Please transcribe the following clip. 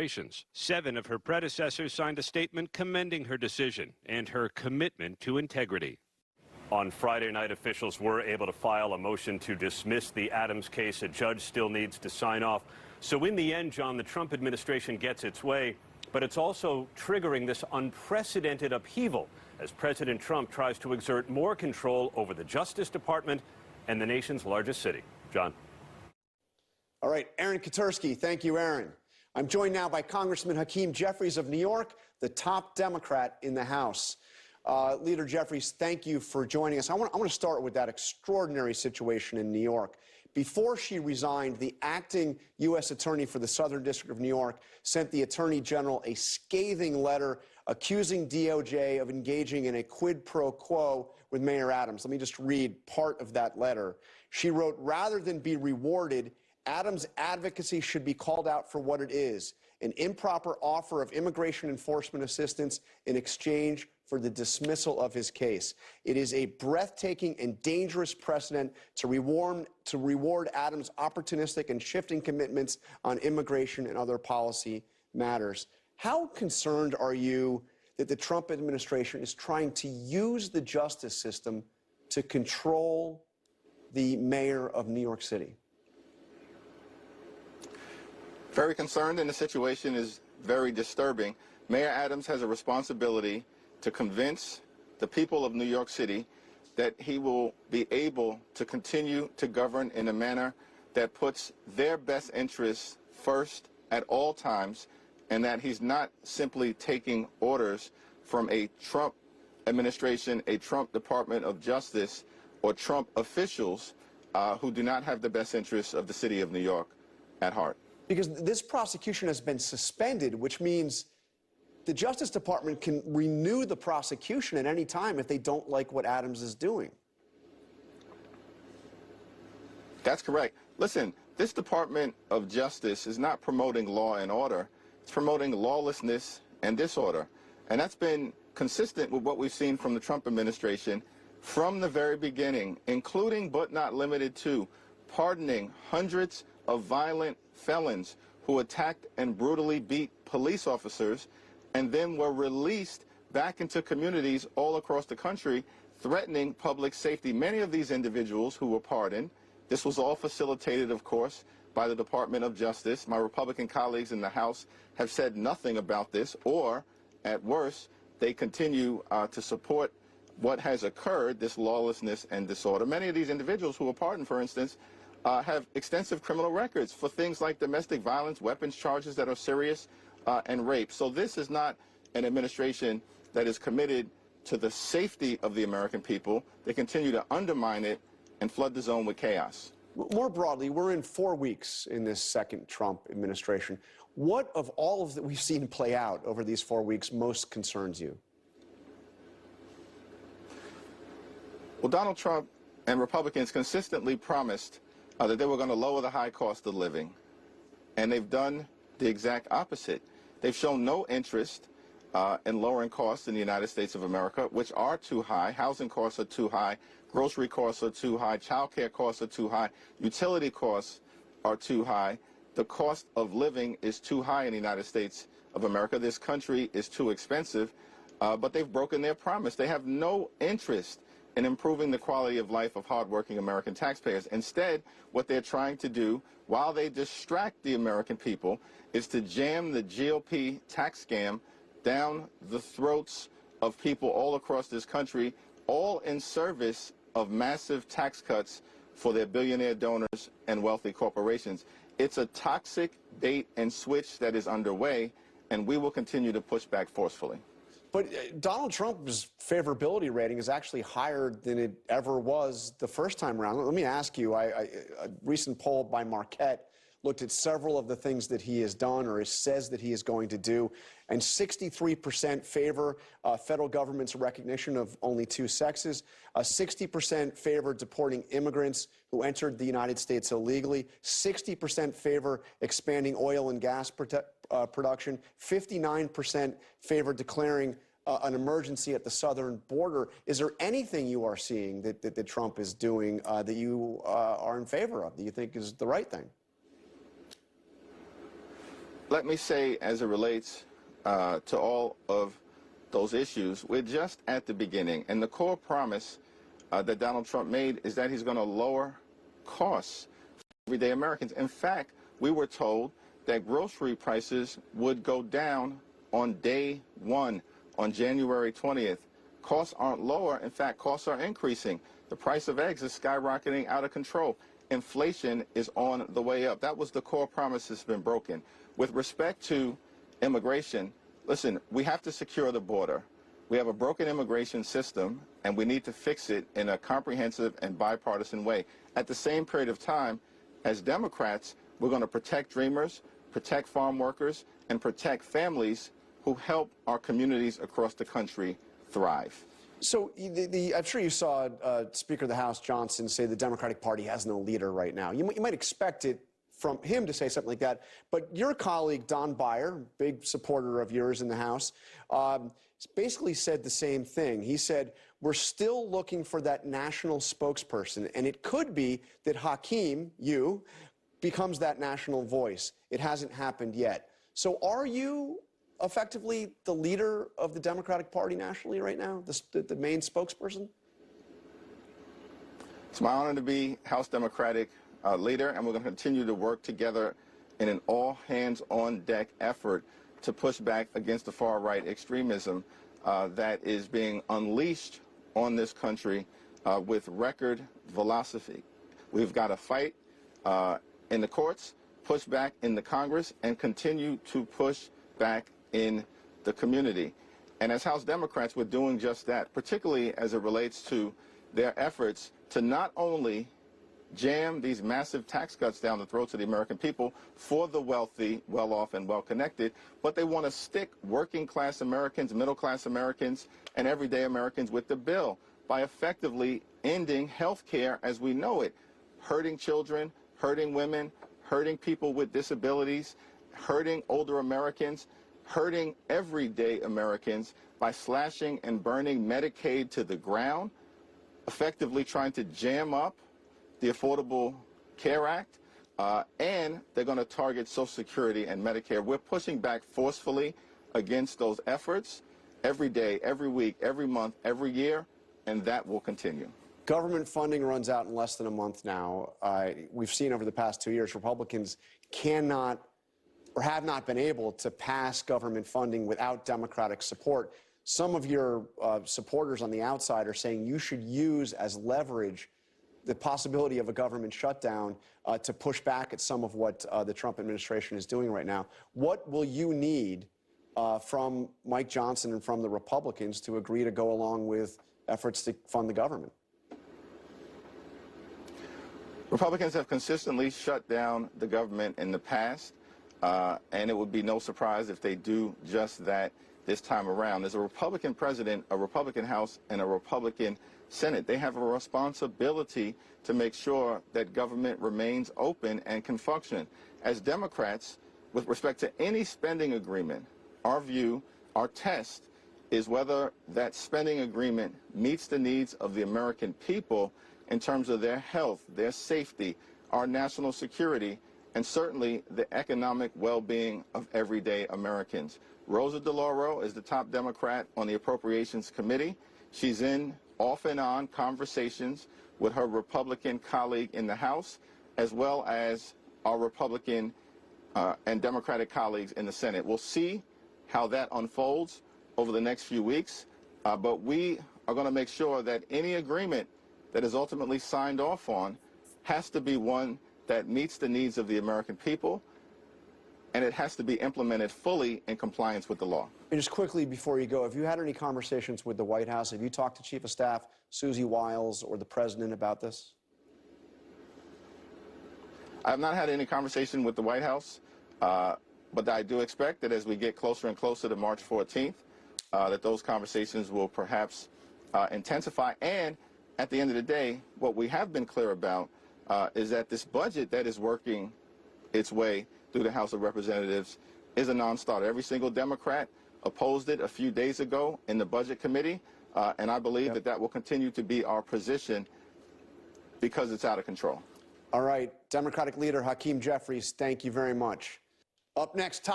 administrations. 7 of her predecessors signed a statement commending her decision and her commitment to integrity. On Friday night, officials were able to file a motion to dismiss the Adams case. A judge still needs to sign off. So in the end, John, the Trump administration gets its way, but it's also triggering this unprecedented upheaval as President Trump tries to exert more control over the Justice Department and the nation's largest city. John. All right, Aaron Katersky. Thank you, Aaron. I'm joined now by Congressman Hakeem Jeffries of New York, the top Democrat in the House. Leader Jeffries, thank you for joining us. I want to start with that extraordinary situation in New York. Before she resigned, the acting U.S. Attorney for the Southern District of New York sent the Attorney General a scathing letter accusing DOJ of engaging in a quid pro quo with Mayor Adams. Let me just read part of that letter. She wrote, "Rather than be rewarded, Adams' advocacy should be called out for what it is, an improper offer of immigration enforcement assistance in exchange for the dismissal of his case. It is a breathtaking and dangerous precedent to reward Adams' opportunistic and shifting commitments on immigration and other policy matters." How concerned are you that the Trump administration is trying to use the justice system to control the mayor of New York City? Very concerned, and the situation is very disturbing. Mayor Adams has a responsibility to convince the people of New York City that he will be able to continue to govern in a manner that puts their best interests first at all times, and that he's not simply taking orders from a Trump administration, a Trump Department of Justice, or Trump officials who do not have the best interests of the city of New York at heart. Because this prosecution has been suspended, which means the Justice Department can renew the prosecution at any time if they don't like what Adams is doing. That's correct. Listen, this Department of Justice is not promoting law and order. It's promoting lawlessness and disorder. And that's been consistent with what we've seen from the Trump administration from the very beginning, including but not limited to pardoning hundreds of violent felons who attacked and brutally beat police officers and then were released back into communities all across the country, threatening public safety. Many of these individuals who were pardoned, this was all facilitated, of course, by the Department of Justice. My Republican colleagues in the House have said nothing about this, or, at worst, they continue to support what has occurred, this lawlessness and disorder. Many of these individuals who were pardoned, for instance, have extensive criminal records for things like domestic violence, weapons charges that are serious, and rape. So this is not an administration that is committed to the safety of the American people. They continue to undermine it and flood the zone with chaos. More broadly, we're in 4 weeks in this second Trump administration. What of all of that we've seen play out over these 4 weeks most concerns you? Well, Donald Trump and Republicans consistently promised that they were going to lower the high cost of living, and they've done the exact opposite. They've shown no interest in lowering costs in the United States of America, which are too high. Housing costs are too high. Grocery costs are too high. Child care costs are too high. Utility costs are too high. The cost of living is too high in the United States of America. This country is too expensive, but they've broken their promise. They have no interest in improving the quality of life of hardworking American taxpayers. Instead, what they're trying to do, while they distract the American people, is to jam the GOP tax scam down the throats of people all across this country, all in service of massive tax cuts for their billionaire donors and wealthy corporations. It's a toxic bait and switch that is underway, and we will continue to push back forcefully. But Donald Trump's favorability rating is actually higher than it ever was the first time around. Let me ask you, a recent poll by Marquette looked at several of the things that he has done or says that he is going to do, and 63% favor federal government's recognition of only 2 sexes, 60% favor deporting immigrants who entered the United States illegally, 60% favor expanding oil and gas production, 59% favor declaring an emergency at the southern border. Is there anything you are seeing that Trump is doing that you are in favor of, that you think is the right thing? let me say, as it relates to all of those issues, we're just at the beginning. And the core promise that Donald Trump made is that he's going to lower costs for everyday Americans. In fact, we were told that grocery prices would go down on day one, on January 20th. Costs aren't lower. In fact, costs are increasing. The price of eggs is skyrocketing out of control. Inflation is on the way up. That was the core promise that's been broken. With respect to immigration, listen, we have to secure the border. We have a broken immigration system, and we need to fix it in a comprehensive and bipartisan way. At the same period of time, as Democrats, we're going to protect dreamers, protect farm workers, and protect families who help our communities across the country thrive. So I'm sure you saw Speaker of the House Johnson say the Democratic Party has no leader right now. You might expect it from him to say something like that, but your colleague Don Beyer, big supporter of yours in the House, basically said the same thing. He said, we're still looking for that national spokesperson, and it could be that Hakeem, you, becomes that national voice. It hasn't happened yet. So are you effectively the leader of the Democratic Party nationally right now, the main spokesperson? It's my honor to be House Democratic leader, and we're going to continue to work together in an all-hands-on-deck effort to push back against the far-right extremism that is being unleashed on this country with record velocity. We've got to fight in the courts, push back in the Congress, and continue to push back in the community. And as House Democrats, we're doing just that, particularly as it relates to their efforts to not only jam these massive tax cuts down the throats of the American people for the wealthy, well-off, and well-connected, but they want to stick working-class Americans, middle-class Americans, and everyday Americans with the bill by effectively ending health care as we know it, hurting children, hurting women, hurting people with disabilities, hurting older Americans, hurting everyday Americans by slashing and burning Medicaid to the ground, effectively trying to jam up the Affordable Care Act, and they're going to target Social Security and Medicare. We're pushing back forcefully against those efforts every day, every week, every month, every year, and that will continue. Government funding runs out in less than a month now. We've seen over the past 2 years, Republicans cannot or have not been able to pass government funding without Democratic support. Some of your supporters on the outside are saying you should use as leverage the possibility of a government shutdown to push back at some of what the Trump administration is doing right now. What will you need from Mike Johnson and from the Republicans to agree to go along with efforts to fund the government? Republicans have consistently shut down the government in the past, and it would be no surprise if they do just that this time around. There's a Republican president, a Republican House, and a Republican Senate. They have a responsibility to make sure that government remains open and can function. As Democrats, with respect to any spending agreement, our view, our test, is whether that spending agreement meets the needs of the American people in terms of their health, their safety, our national security, and certainly the economic well-being of everyday Americans. Rosa DeLauro is the top Democrat on the Appropriations Committee. She's in off and on conversations with her Republican colleague in the House, as well as our Republican and Democratic colleagues in the Senate. We'll see how that unfolds over the next few weeks, but we are going to make sure that any agreement that is ultimately signed off on has to be one that meets the needs of the American people, and it has to be implemented fully in compliance with the law. And just quickly before you go, have you had any conversations with the White House? Have you talked to Chief of Staff Susie Wiles or the President about this? I have not had any conversation with the White House, but I do expect that as we get closer and closer to March 14th, that those conversations will perhaps intensify. And at the end of the day, what we have been clear about is that this budget that is working its way through the House of Representatives is a non-starter. Every single Democrat opposed it a few days ago in the Budget Committee, and I believe that will continue to be our position because it's out of control. All right, Democratic leader Hakeem Jeffries, thank you very much. Up next, top